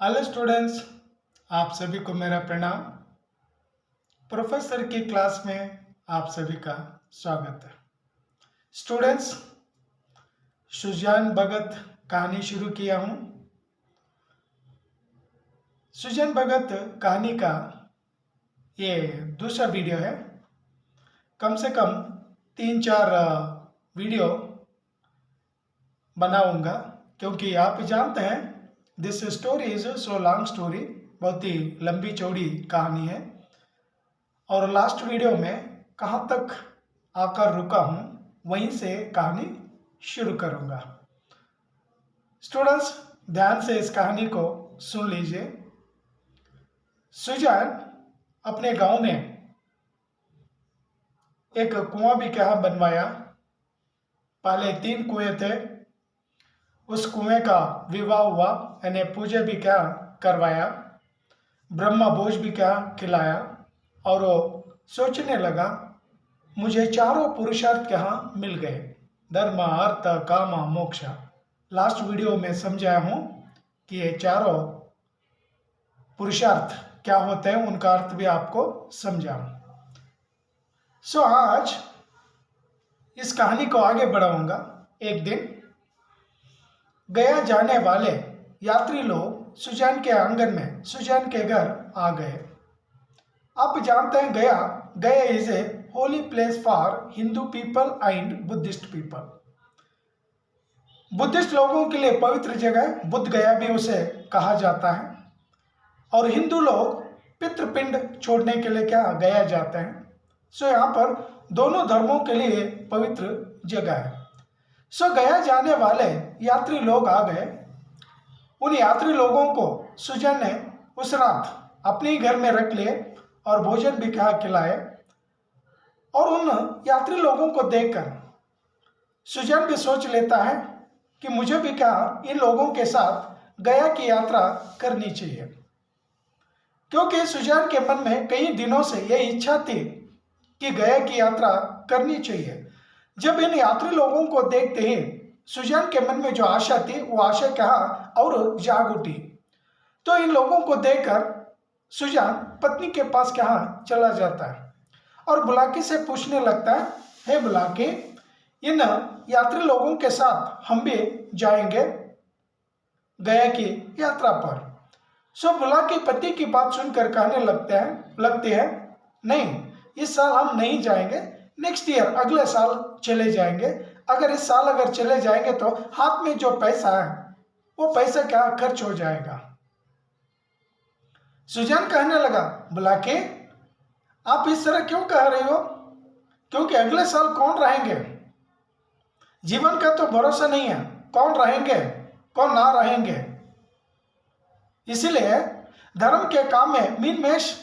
Hello students, आप सभी को मेरा प्रणाम। प्रोफेसर की क्लास में आप सभी का स्वागत है। स्टूडेंट्स, सुजान भगत कहानी शुरू किया हूँ। सुजान भगत कहानी का ये दूसरा वीडियो है। कम से कम 3-4 वीडियो बनाऊंगा, क्योंकि आप जानते हैं this story is so long story, बहुत ही लंबी चौड़ी कहानी है। और लास्ट वीडियो में कहाँ तक आकर रुका हूँ वहीं से कहानी शुरू करूँगा। स्टूडेंट्स, ध्यान से इस कहानी को सुन लीजिए। सुजान अपने गांव में एक कुआं भी क्या बनवाया। पहले 3 कुएं थे। उस कुएं का विवाह हुआ, यानी पूजा भी क्या करवाया, ब्रह्मा भोज भी क्या खिलाया। और वो सोचने लगा, मुझे चारों पुरुषार्थ यहाँ मिल गए, धर्म अर्थ काम मोक्ष। लास्ट वीडियो में समझाया हूँ कि ये चारों पुरुषार्थ क्या होते हैं, उनका अर्थ भी आपको समझाऊँ। सो आज इस कहानी को आगे बढ़ाऊंगा। एक दिन गया जाने वाले यात्री लोग सुजान के आंगन में सुजान के घर आ गए। आप जानते हैं गया is a holy place for Hindu people and Buddhist people. Buddhist लोगों के लिए पवित्र जगह बुद्ध गया भी उसे कहा जाता है। और हिंदू लोग पितृपिंड छोड़ने के लिए क्या गया जाते हैं। सो यहाँ पर दोनों धर्मों के लिए पवित्र जगह है। सो गया जाने वाले यात्री लोग आ गए। उन यात्री लोगों को सुजान ने उस रात अपने ही घर में रख लिए और भोजन भी क्या खिलाए। और उन यात्री लोगों को देखकर सुजान भी सोच लेता है कि मुझे भी क्या इन लोगों के साथ गया की यात्रा करनी चाहिए, क्योंकि सुजान के मन में कई दिनों से यह इच्छा थी कि गया की यात्रा करनी चाहिए। जब इन यात्री लोगों को देखते ही सुजान के मन में जो आशा थी वो आशा क्या और जाग उठी। तो इन लोगों को देखकर सुजान पत्नी के पास क्या चला जाता है और बुलाकी से पूछने लगता है, हे बुलाकी, इन यात्री लोगों के साथ हम भी जाएंगे गया की यात्रा पर। सो बुलाकी पति की बात सुनकर कहने लगते हैं, नहीं, इस साल हम नहीं जाएंगे, नेक्स्ट ईयर अगले साल चले जाएंगे। अगर इस साल अगर चले जाएंगे तो हाथ में जो पैसा है वो पैसा क्या खर्च हो जाएगा। सुजान कहने लगा, बुलाके, आप इस तरह क्यों कह रहे हो, क्योंकि अगले साल कौन रहेंगे, जीवन का तो भरोसा नहीं है, कौन रहेंगे कौन ना रहेंगे। इसलिए धर्म के काम में मीन मेष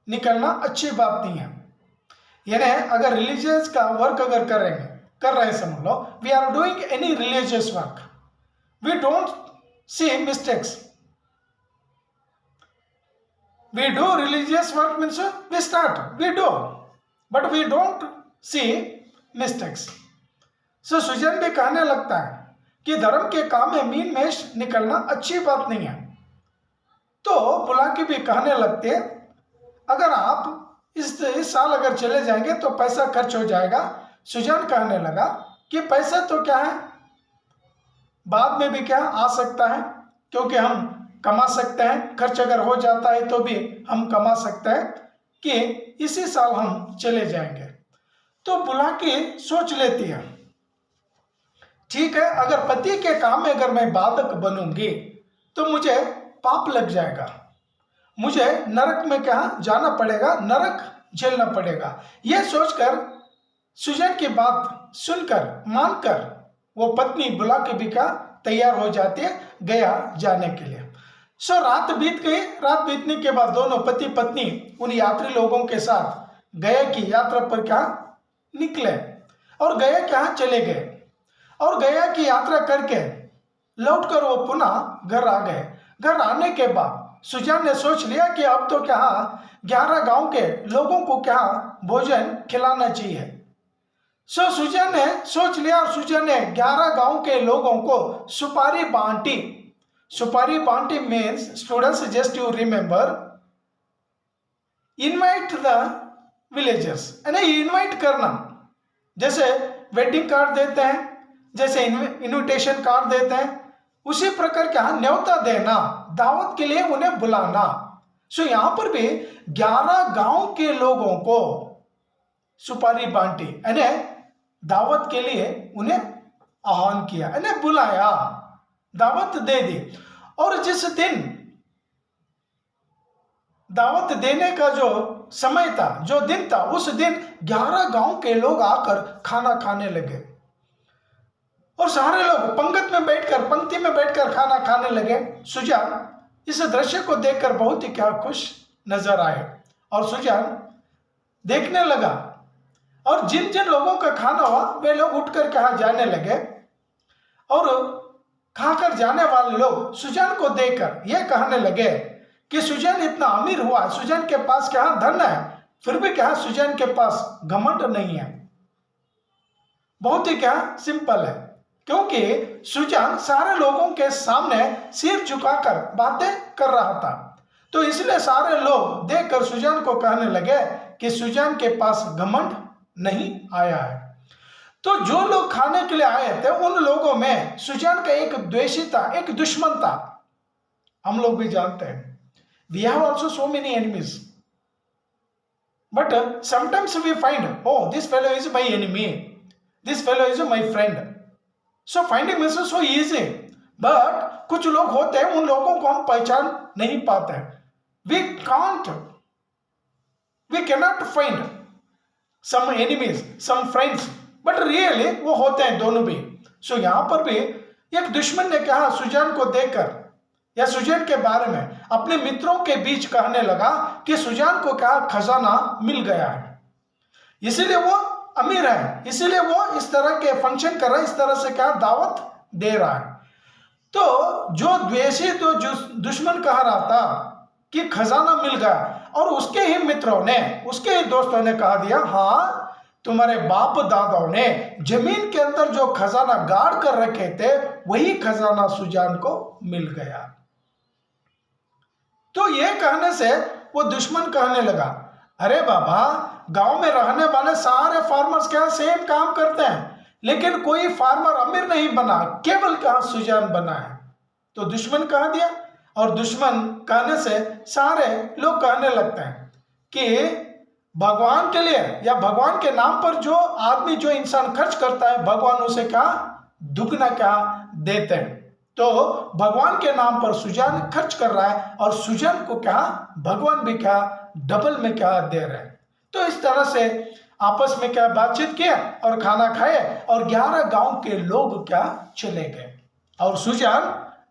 निकलना अच्छी बात नहीं है। यानी अगर रिलीजियस का वर्क अगर कर रहे समझ लो, we are doing any religious work, we don't see mistakes. We do religious work means we start, we do, but we don't see mistakes. So Sujan भी कहने लगता है कि धर्म के काम में मीन मेष निकलना अच्छी बात नहीं है। तो बुलाकी भी कहने लगते, अगर आप इस साल अगर चले जाएंगे तो पैसा खर्च हो जाएगा। सुजान कहने लगा कि पैसा तो क्या है, बाद में भी क्या आ सकता है, क्योंकि हम कमा सकते हैं, खर्च अगर हो जाता है तो भी हम कमा सकते हैं कि इसी साल हम चले जाएंगे। तो बुलाकी सोच लेती है, ठीक है, अगर पति के काम में अगर मैं बाधक बनूंगी तो मुझे पाप लग जाएगा, मुझे नरक में क्या जाना पड़ेगा, नरक झेलना पड़ेगा। यह सोचकर सुजान की बात सुनकर मानकर वो पत्नी बुलाकी भी क्या तैयार हो जाती है गया जाने के लिए। सो रात बीत गई। रात बीतने के बाद दोनों पति पत्नी उन यात्री लोगों के साथ गया की यात्रा पर क्या निकले और गया क्या चले गए। और गया की यात्रा करके लौटकर वो पुनः घर आ गए। घर आने के बाद सुजान ने सोच लिया कि अब तो क्या 11 गांव के लोगों को क्या भोजन खिलाना चाहिए। सो सुजान ने सोच लिया और सुजान ने 11 गांव के लोगों को सुपारी बांटी। सुपारी बांटी means students, just you remember, invite the villagers, यानी इनवाइट करना, जैसे वेडिंग कार्ड देते हैं, जैसे इनविटेशन कार्ड देते हैं, उसी प्रकार क्या न्योता देना, दावत के लिए उन्हें बुलाना। सो यहां पर भी 11 गांव के लोगों को सुपारी बांटी, यानी दावत के लिए उन्हें आह्वान किया, यानी बुलाया, दावत दे दी। और जिस दिन दावत देने का जो समय था, जो दिन था, उस दिन 11 गांव के लोग आकर खाना खाने लगे और सारे लोग पंगत में बैठकर, पंक्ति में बैठकर खाना खाने लगे। सुजान इस दृश्य को देखकर बहुत ही क्या खुश नजर आए और सुजान देखने लगा, और जिन जिन लोगों का खाना हुआ वे लोग उठकर कहाँ जाने लगे, और खाकर जाने वाले लोग सुजान को देखकर यह कहने लगे कि सुजान इतना अमीर हुआ, सुजान के पास क्या धन है, फिर भी क्या सुजान के पास घमंड नहीं है। बहुत ही क्या सिंपल है, क्योंकि सुजान सारे लोगों के सामने सिर झुकाकर बातें कर रहा था, तो इसलिए सारे लोग देखकर सुजान को कहने लगे कि सुजान के पास घमंड नहीं आया है। तो जो लोग खाने के लिए आए थे उन लोगों में सुजान का एक द्वेषी था, एक दुश्मन था। हम लोग भी जानते हैं, we have also so many enemies, but sometimes we find, oh, this fellow is my enemy, this fellow is my friend, so finding is so easy, but कुछ लोग होते हैं, उन लोगों को हम पहचान नहीं पाते हैं। we cannot find some enemies, some friends, but really वो होते हैं दोनों भी। सो यहां पर भी एक दुश्मन ने कहा सुजान को देखकर या सुजान के बारे में अपने मित्रों के बीच कहने लगा कि सुजान को क्या खजाना मिल गया है, इसीलिए वो अमीर है, इसीलिए वो इस तरह के फंक्शन कर रहा है, इस तरह से क्या दावत दे रहा है। तो जो द्वेषी, तो दुश्मन कह रहा था कि खजाना मिल गया, और उसके ही मित्रों ने, उसके ही दोस्तों ने कहा दिया, हाँ तुम्हारे बाप दादाओं ने जमीन के अंदर जो खजाना गाड़ कर रखे थे वही खजाना सुजान को मिल गया। तो ये कहने से वो दुश्मन कहने लगा, अरे बाबा, गांव में रहने वाले सारे फार्मर्स क्या सेम काम करते हैं, लेकिन कोई फार्मर अमीर नहीं बना, केवल क्या सुजान बना है। तो दुश्मन कह दिया, और दुश्मन कहने से सारे लोग कहने लगते हैं कि भगवान के लिए या भगवान के नाम पर जो आदमी, जो इंसान खर्च करता है, भगवान उसे क्या दुगना क्या देते हैं। तो भगवान के नाम पर सुजान खर्च कर रहा है, और सुजान को क्या भगवान भी क्या डबल में क्या दे रहे हैं। तो इस तरह से आपस में क्या बातचीत किया और खाना खाए, और 11 गांव के लोग क्या चले गए, और सुजान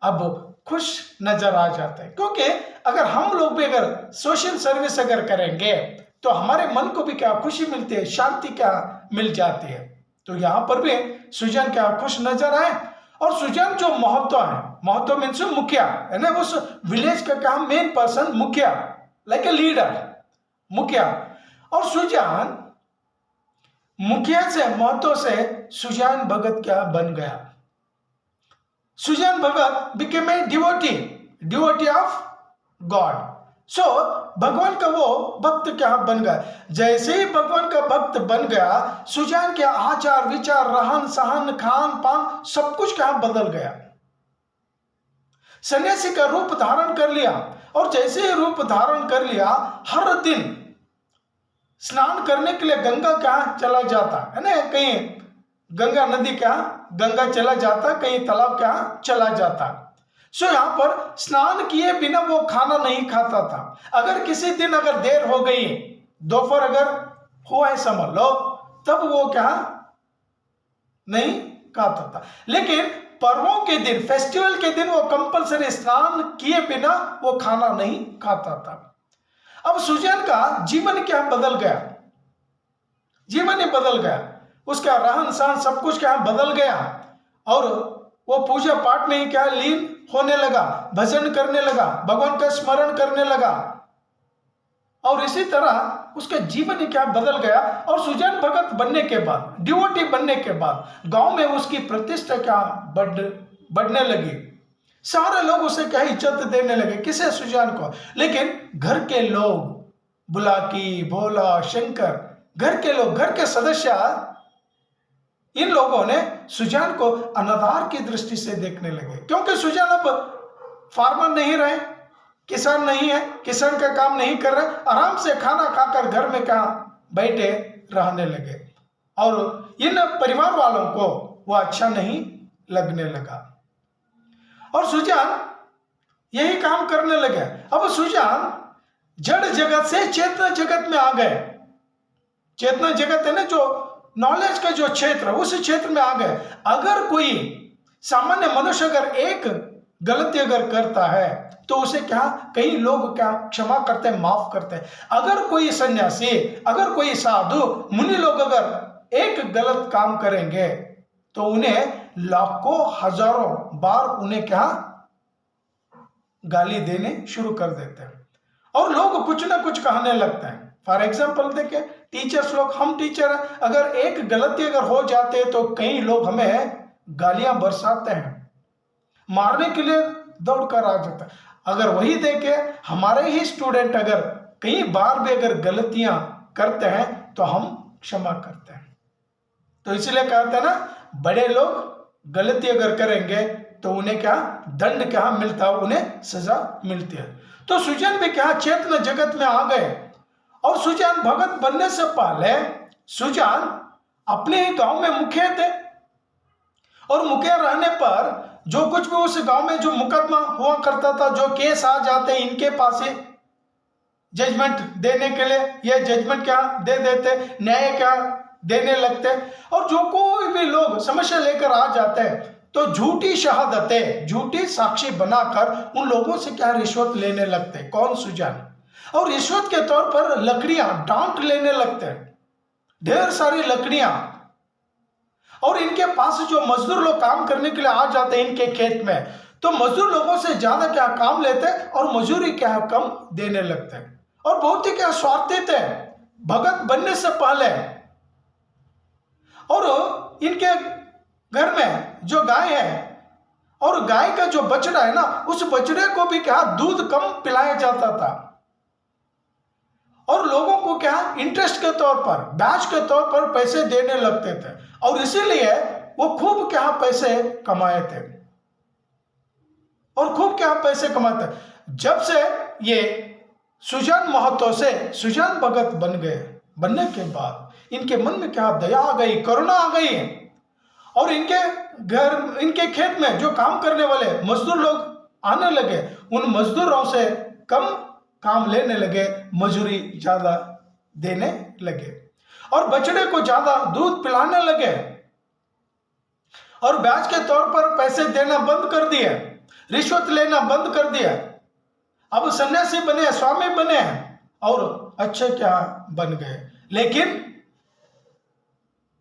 अब खुश नजर आ जाते हैं। क्योंकि अगर हम लोग भी अगर सोशल सर्विस अगर करेंगे तो हमारे मन को भी क्या खुशी मिलती है, शांति क्या मिल जाती है। तो यहाँ पर भी सुजान क्या खुश नजर आए, और सुजान जो महतो है, महतो मीन्स मुखिया, यानी उस विलेज का क्या मेन पर्सन, मुखिया, लाइक ए लीडर, मुखिया। और सुजान मुखिया से, महतो से सुजान भगत क्या बन गया। सुजान भगत became a devotee of God. सो भगवान का वो भक्त क्या बन गया। जैसे ही भगवान का भक्त बन गया, सुजान के आचार विचार, रहन सहन, खान पान सब कुछ क्या बदल गया। सन्यासी का रूप धारण कर लिया, और जैसे ही रूप धारण कर लिया, हर दिन स्नान करने के लिए गंगा क्या चला जाता है ना, कहीं गंगा नदी क्या गंगा चला जाता, कहीं तालाब क्या चला जाता। सो यहाँ पर स्नान किए बिना वो खाना नहीं खाता था। अगर किसी दिन अगर देर हो गई, दोपहर अगर हुआ है समझ लो, तब वो क्या नहीं खाता था। लेकिन पर्वों के दिन, फेस्टिवल के दिन वो कंपलसरी स्नान किए बिना वो खाना नहीं खाता था। अब सुजान का जीवन क्या बदल गया, जीवन ही बदल गया, उसका रहन सहन सब कुछ क्या बदल गया, और वो पूजा पाठ में ही क्या लीन होने लगा, भजन करने लगा, भगवान का स्मरण करने लगा, और इसी तरह उसका जीवन ही क्या बदल गया। और सुजान भगत बनने के बाद, डिवोटी बनने के बाद गांव में उसकी प्रतिष्ठा क्या बढ़ने लगी। सारे लोग उसे क्या इज्जत देने लगे, किसे? सुजान को। लेकिन घर के लोग, बुलाकी, भोला, शंकर, घर के लोग, घर के सदस्य, इन लोगों ने सुजान को अनादर की दृष्टि से देखने लगे, क्योंकि सुजान अब फार्मर नहीं रहे, किसान नहीं है, किसान का काम नहीं कर रहे, आराम से खाना खाकर घर में क्या बैठे रहने लगे, और इन परिवार वालों को वो अच्छा नहीं लगने लगा, और सुजान यही काम करने लगे। अब सुजान जड़ जगत से चेतना जगत में आ गए। चेतना जगत है ना, जो नॉलेज का जो क्षेत्र, उस क्षेत्र में आ गए। अगर कोई सामान्य मनुष्य अगर एक गलती अगर करता है तो उसे क्या कई लोग क्या क्षमा करते हैं, माफ करते हैं। अगर कोई सन्यासी, अगर कोई साधु, मुनि लोग अगर एक गलत काम करेंगे तो उन्हें लाखों हजारों बार उन्हें क्या गाली देने शुरू कर देते हैं, और लोग कुछ ना कुछ कहने लगते हैं। फॉर एग्जाम्पल देखें, टीचर्स लोग, हम टीचर हैं, अगर एक गलती अगर हो जाते हैं तो कई लोग हमें गालियां बरसाते हैं, मारने के लिए दौड़कर आ जाता है। अगर वही देखे हमारे ही स्टूडेंट अगर कई बार भी अगर गलतियां करते हैं तो हम क्षमा करते हैं। तो इसलिए कहते हैं ना, बड़े लोग गलती अगर करेंगे तो उन्हें क्या दंड क्या मिलता है, उन्हें सजा मिलती है। तो सुजान भी क्या चेतना जगत में आ गए, और सुजान भगत बनने से पहले सुजान अपने ही गांव में मुखिया थे, और मुखिया रहने पर जो कुछ भी उस गांव में जो मुकदमा हुआ करता था, जो केस आ जाते इनके पास ही जजमेंट देने के लिए, ये जजमेंट क्या दे देते, न्याय क्या देने लगते, और जो कोई भी लोग समस्या लेकर आ जाते हैं तो झूठी शहादतें, झूठी साक्षी बनाकर उन लोगों से क्या रिश्वत लेने लगते। कौन? सुजान। और रिश्वत के तौर पर लकड़ियां, डांट लेने लगते हैं, ढेर सारी लकड़ियां, और इनके पास जो मजदूर लोग काम करने के लिए आ जाते हैं इनके खेत में, तो मजदूर लोगों से ज्यादा क्या काम लेते और मजूरी क्या कम देने लगते हैं, और बहुत ही क्या स्वार्थी थे भगत बनने से पहले। और इनके घर में जो गाय है, और गाय का जो बछड़ा है ना, उस बछड़े को भी क्या दूध कम पिलाया जाता था, और लोगों को क्या इंटरेस्ट के तौर पर, ब्याज के तौर पर पैसे देने लगते थे, और इसीलिए वो खूब क्या पैसे कमाए थे, और खूब क्या पैसे कमाते। जब से ये सुजान महतो से सुजान भगत बन गए, बनने के बाद इनके मन में क्या दया आ गई, करुणा आ गई, और इनके घर, इनके खेत में जो काम करने वाले मजदूर लोग आने लगे, उन मजदूरों से कम काम लेने लगे, मजूरी ज्यादा देने लगे, और बछड़े को ज्यादा दूध पिलाने लगे, और ब्याज के तौर पर पैसे देना बंद कर दिए, रिश्वत लेना बंद कर दिया। अब सन्यासी बने, स्वामी बने, और अच्छे क्या बन गए। लेकिन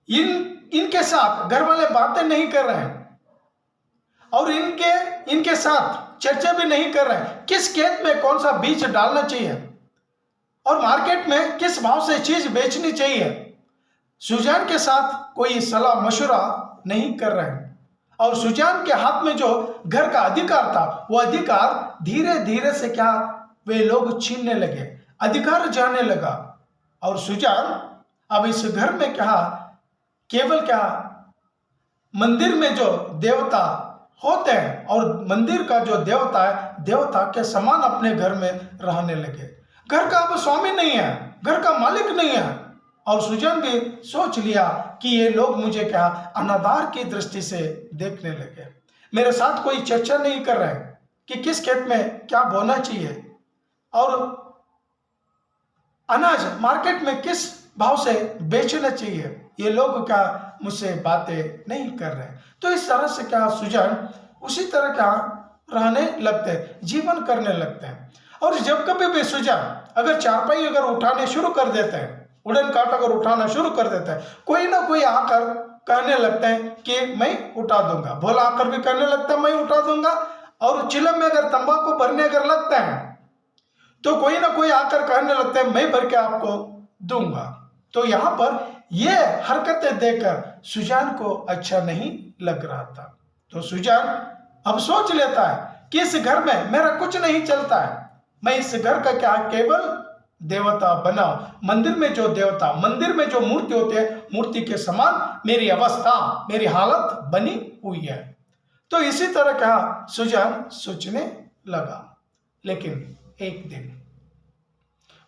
इनके साथ घर वाले बातें नहीं कर रहे हैं, और इनके साथ चर्चा भी नहीं कर रहे हैं किस खेत में कौन सा बीज डालना चाहिए, और मार्केट में किस भाव से चीज बेचनी चाहिए। सुजान के साथ कोई सलाह मशुरा नहीं कर रहे हैं, और सुजान के हाथ में जो घर का अधिकार था, वो अधिकार धीरे धीरे से क्या वे लोग छीनने लगे, अधिकार जाने लगा। और सुजान अब इस घर में क्या केवल क्या मंदिर में जो देवता होते हैं, और मंदिर का जो देवता है, देवता के समान अपने घर में रहने लगे। घर का अब स्वामी नहीं है, घर का मालिक नहीं है, और सुजान भी सोच लिया कि ये लोग मुझे क्या अनादर की दृष्टि से देखने लगे, मेरे साथ कोई चर्चा नहीं कर रहे कि किस खेत में क्या बोना चाहिए, और अनाज मार्केट में किस भाव से बेचना चाहिए, ये लोग क्या मुझसे बातें नहीं कर रहे। तो इस तरह से क्या सुजान उसी तरह क्या रहने लगते हैं, जीवन करने लगते हैं। और जब कभी भी सुजान अगर चारपाई अगर उठाने शुरू कर देते हैं, उड़न काट अगर उठाना शुरू कर देते हैं, कोई ना कोई आकर कहने लगते हैं कि मैं उठा दूंगा, भोला आकर भी कहने लगता है मैं उठा दूंगा, और चिलम में अगर तंबाकू भरने अगर लगता है तो कोई ना कोई आकर कहने लगता है मैं भर के आपको दूंगा। तो यहाँ पर ये हरकतें देखकर सुजान को अच्छा नहीं लग रहा था। तो सुजान अब सोच लेता है कि इस घर में मेरा कुछ नहीं चलता है, मैं इस घर का क्या केवल देवता बना। मंदिर में जो देवता, मंदिर में जो मूर्ति होते हैं, मूर्ति के समान मेरी अवस्था, मेरी हालत बनी हुई है। तो इसी तरह का सुजान सोचने लगा। लेकिन एक दिन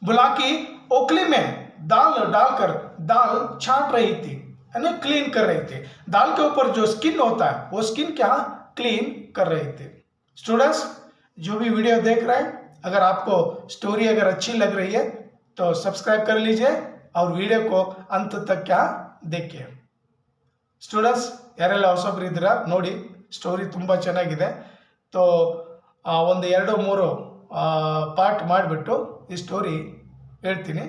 बुलाकी ओखली में दाल डालकर दाल छांट रही थी, यानी क्लीन कर रहे थे। दाल के ऊपर जो स्किन होता है वो स्किन क्या क्लीन कर रहे थे। स्टूडेंट्स, जो भी वीडियो देख रहे हैं, अगर आपको स्टोरी अगर अच्छी लग रही है तो सब्सक्राइब कर लीजिए और वीडियो को अंत तक क्या देखिए। ಸ್ಟೂಡೆಂಟ್ಸ್ ಯಾರೆಲ್ಲ ಹೊಸಬರಿದ್ದೀರಾ ನೋಡಿ, ಸ್ಟೋರಿ ತುಂಬ ಚೆನ್ನಾಗಿದೆ. तो ಒಂದು 2-3 ಪಾರ್ಟ್ ಮಾಡಿಬಿಟ್ಟು ಈ ಸ್ಟೋರಿ ಹೇಳ್ತೀನಿ.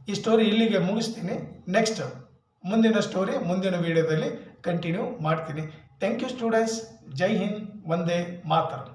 ಈ ಸ್ಟೋರಿ ಇಲ್ಲಿಗೆ ಮುಗಿಸ್ತೀನಿ. ನೆಕ್ಸ್ಟ್ ಮುಂದಿನ ಸ್ಟೋರಿ ಮುಂದಿನ ವಿಡಿಯೋದಲ್ಲಿ ಕಂಟಿನ್ಯೂ ಮಾಡ್ತೀನಿ. Thank you students. ಜೈ ಹಿಂದ್, ವಂದೇ ಮಾತರಂ.